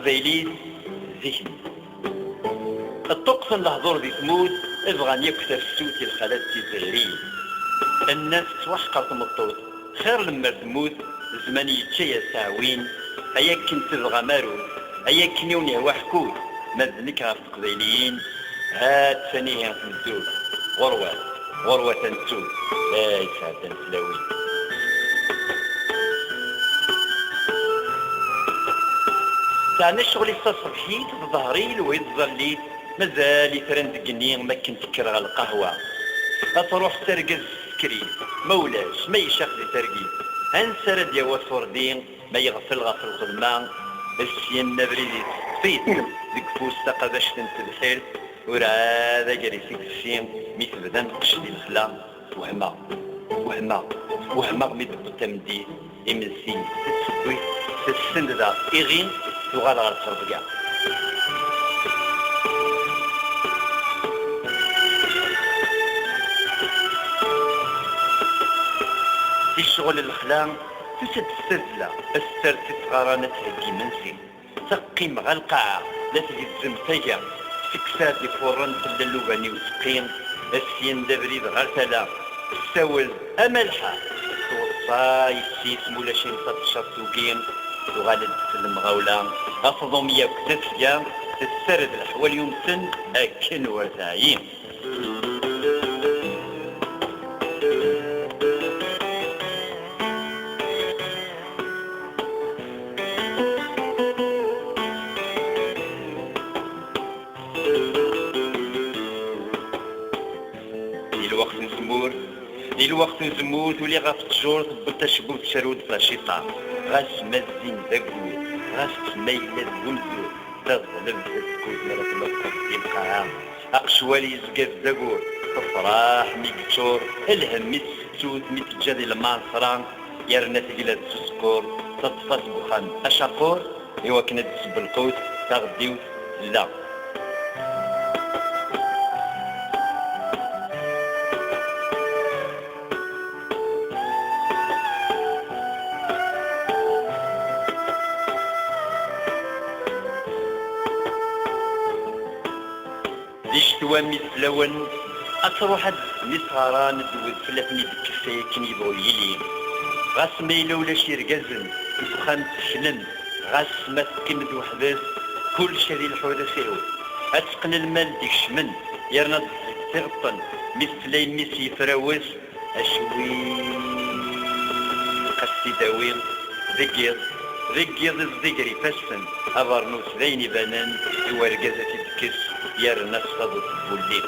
تقبيليت ذهني الطقس الهضور ذي ثمود ابغى يكثر السوت الخالات تزهرين الناس توحقر تمطوط خير لما تموت زمان يتشي ساوين هيا كنت تبغى ماروت هيا كنيوني وحكوت مذنك غير التقبيليين هات ثانية تمدود غروة تنسود لا يسعد تنسلاوين تاعنا الشغل يستصبحيت ظهري ويتظليت مازال يثرن دقني ما كنت كرغ القهوة أتروح ترقز سكري مولاش ما يشاخذ ترقيد هنسرد يا وصوردين ما يغفل الخدمة السين نبريدي تفيد ديك فوس تقباش تنتبحير ورا جري فيك السين مثل بدن قشدي الخلا وهما ميدب التمديد إمسي تسوي تسند ذا إغين تغال غير الصربقة في الشغل الخلان تسد السلسلة السرسة غرانة تهجي منسي تقيم غالقاعة لا تجي الزمتية سكسات يفورن تللوباني وسقيم السين دبريد غرتلا السول أملحة توصاي السيس مولاشين تتشرطوكين تغالد المغاولة أفضم ياك تسجا تسرد الحوال يمسن أكن ورثايين الوقت زموت ولي غاف تجور تبطا شبوت شارود فاشيطا غاس مازين داكوي غاس تميلة ومزور تظلم تسكوت مرات الوقت يبقى أقشوالي يزقاف داكور تفراح ميكتور الهم السوت ميتجادي المانصران يرنا تقيلة تسكور تطفاس بخان أشاقور إوا كنا تسب القوت تغديوت لا مثلون أتروح هاد نصغاران دوز فلافني دكسي كن يبغو يلين غاس ميلو ولا شي رقازن وخان تسلم غاس ما تقيمد وحباس كل شي ديال الحوادة سيرو أتقن المال ديك شمن يرنا تغطن مثلين ميس يفراوس أشوي قصي داويل ذكيض الزقري فسن أبرنوس ذيني بنان ورقازة دكس يرنا الصدق والليل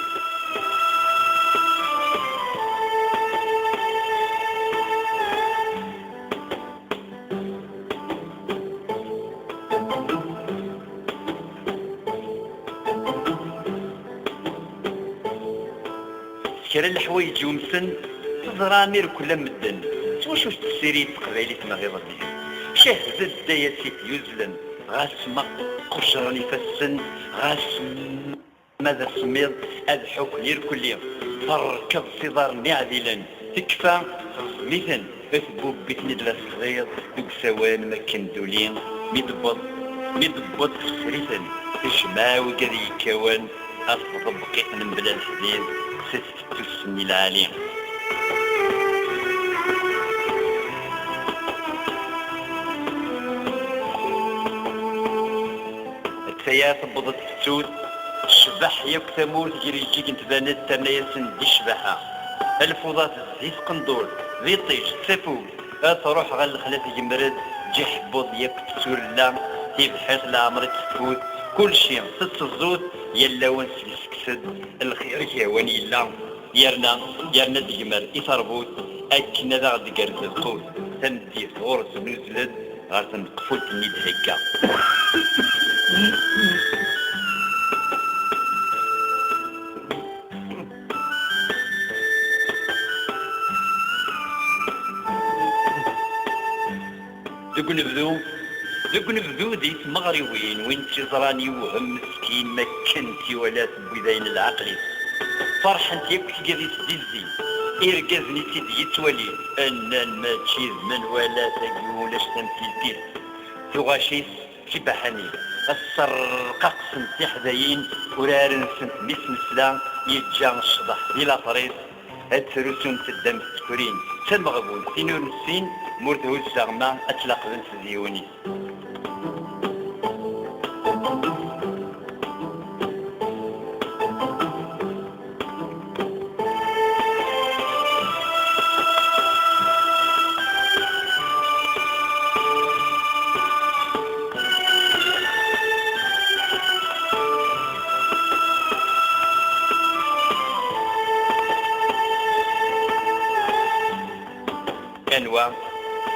كرا الحوايج يمسن تزرامير كل مدن واش تسيري تقبايلي تمغيض بيه شهد الداية سيف يزلن غاس ما قشرني فسن غاس ماذا سميض أضحك لير كل يوم فركض صدار نعدلا تكفى مثل اثبوب بيتني دلا صغير دوك سوان مكن دولين ميضبط سريثا تجماو قد يكون أفضل بقيت من بلا الحديد ست تسني العالي التياث بضت السود الشبح ياك ثمود جري جيك نتبانت تنايسن دي الشبحة الفوضات زيت قندور ذي طيش تفوق تروح غير الخلاف يمرد جي حبوض ياك تسور لا تبحث لعمر تفوت كل شيء تتصزود يلا ونسلي سكسد الخير يهواني لا يرنا ديمر يثربوت أكنا ذا غد قرد القوت تمدي ثغور سنوزلد غير تنقفل تنيد هكا ذوك نبذو دي مغريوين وين تزراني وهم مسكين ما كنتي ولا تبوي ذاين العقلي فرح انت يبكي قاعد يسديزي إرقازني سيدي يتولي أن ما تشيز من ولا تقول ولا تمثيل دير ثغاشيس شي بحاني السرقق سنت حدايين ورارن سنت ميس مسلا يجان الشضح بلا طريق التروسون تدم تكورين تمغبون تينور نسين مرده الزغمة أتلاق بنت ديوني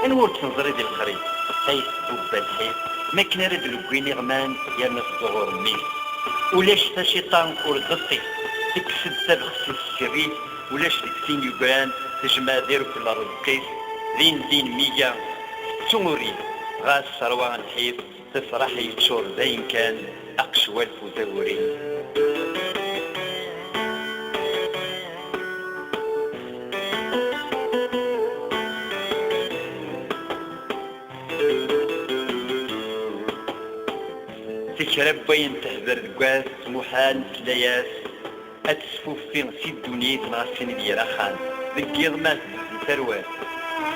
انور تنظري ديال الخريط حيث بوبا الحيط ما كنا رد لوكويني غمان يرنا الزغور ميس ولاش تا شيطان ورد الطيف تكسد تبخس السريف ولاش تكسين يوغان تجمع دير كل ربكيس دين ميجا تموري غاس سروان الحيط تفرح يتشور زين كان اقشوى الفوزاوري تكرب بين تهبر القواس محال سلاياس اتسفوف في سيد دونيت نغسين ديال خان ذكي غماس ثروات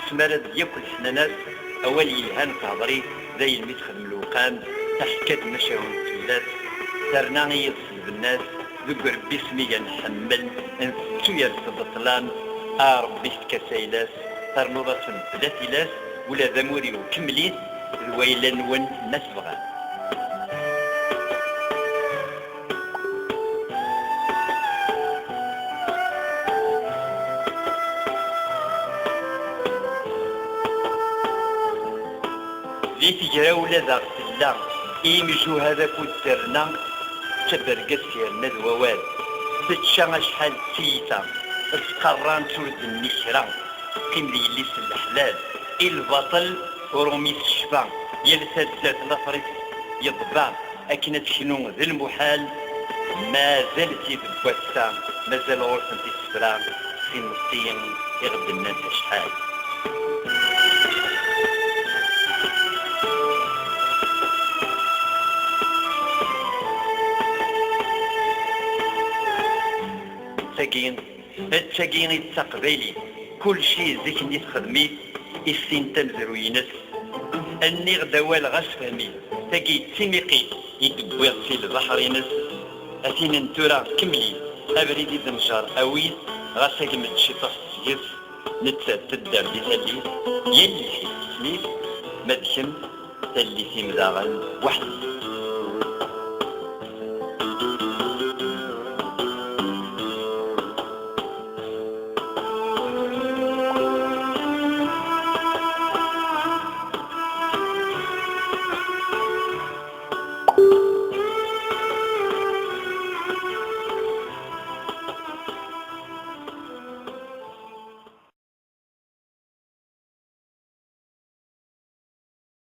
سمارد ياكل حنانات اولي هان تهضري زي الميت خدم الوقام تحكات مشاهون تولات سرنا يصل بالناس ذك ربي سمية نحمل نفتو يرسل الطلان ربي سكاسايلاس ترنوضة بلا تلاس ولا ذموري وكمليت الويلان نون الناس بغان لي تجرى ولا ذا غسلا إيمجو هذا كودرنا تبرقس سيرنا الووال تتشا شحال تيتا تقران تولد النشرة قيم لي اللي الحلال البطل وروميس الشفا يلسى الزات لافريس يضبع أكنت شنو ذي المحال ما زالت يدبوسا مازال غرفة تسفرا في مصين يغد الناس شحال التاقين التقبيلي كل شيء ذيك اللي تخدمي السين تمزرو ينس اني غدوال غاس فهمي تاقي تيميقي يدبويغ في البحر ينس اثين انتورا كملي ابريدي دمشار اويس غاس اجمد شيطاس سيف نتدر بثالي يلي حيث سميث مدشم تلي في مداغن وحدي